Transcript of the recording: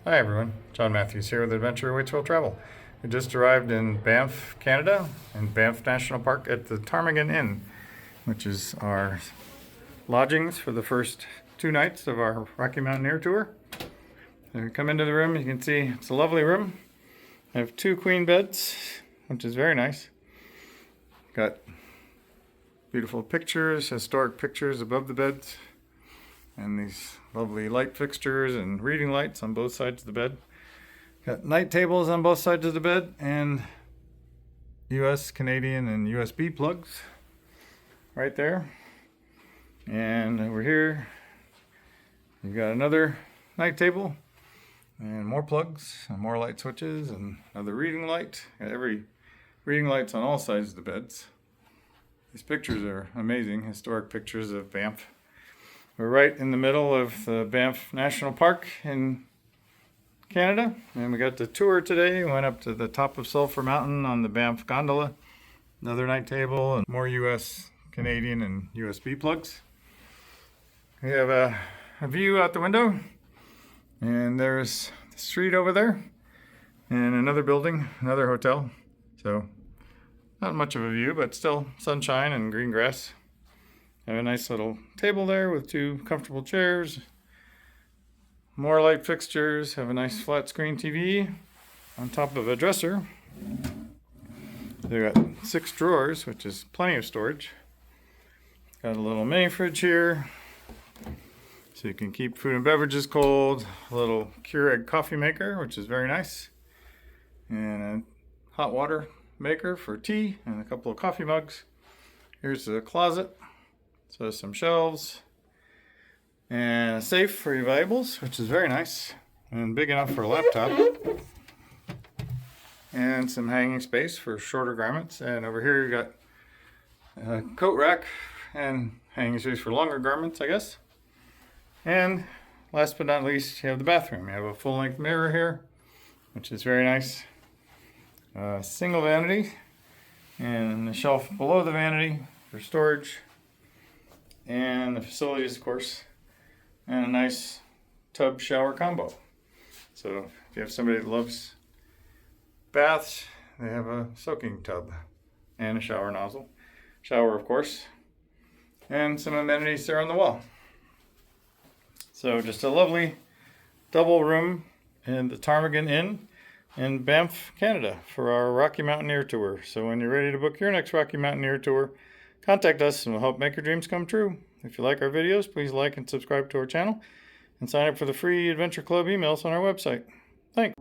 Hi everyone, John Matthews here with Adventure Awaits Will Travel. We just arrived in Banff, Canada, in Banff National Park at the Ptarmigan Inn, which is our lodgings for the first 2 nights of our Rocky Mountaineer tour. When you come into the room, you can see it's a lovely room. I have 2 queen beds, which is very nice. Got beautiful pictures, historic pictures above the beds, and these lovely light fixtures and reading lights on both sides of the bed. Got night tables on both sides of the bed and US, Canadian, and USB plugs right there. And over here, you've got another night table and more plugs and more light switches and another reading light. Got every reading lights on all sides of the beds. These pictures are amazing, historic pictures of Banff. We're right in the middle of the Banff National Park in Canada, and we got the tour today. We went up to the top of Sulphur Mountain on the Banff gondola, another night table, and more US, Canadian, and USB plugs. We have a view out the window, and there's the street over there, and another building, another hotel. So not much of a view, but still sunshine and green grass. Have a nice little table there with 2 comfortable chairs. More light fixtures. Have a nice flat screen TV on top of a dresser. They've got 6 drawers, which is plenty of storage. Got a little mini fridge here, so you can keep food and beverages cold. A little Keurig coffee maker, which is very nice. And a hot water maker for tea and a couple of coffee mugs. Here's the closet. So some shelves and a safe for your valuables, which is very nice and big enough for a laptop. And some hanging space for shorter garments. And over here you got a coat rack and hanging space for longer garments, I guess. And last but not least, you have the bathroom. You have a full-length mirror here, which is very nice. A single vanity and a shelf below the vanity for storage. And the facilities, of course, and a nice tub shower combo. So if you have somebody that loves baths, they have a soaking tub and a shower nozzle. Shower, of course, and some amenities there on the wall. So just a lovely double room in the Ptarmigan Inn in Banff, Canada for our Rocky Mountaineer tour. So when you're ready to book your next Rocky Mountaineer tour, contact us and we'll help make your dreams come true. If you like our videos, please like and subscribe to our channel and sign up for the free Adventure Club emails on our website. Thanks.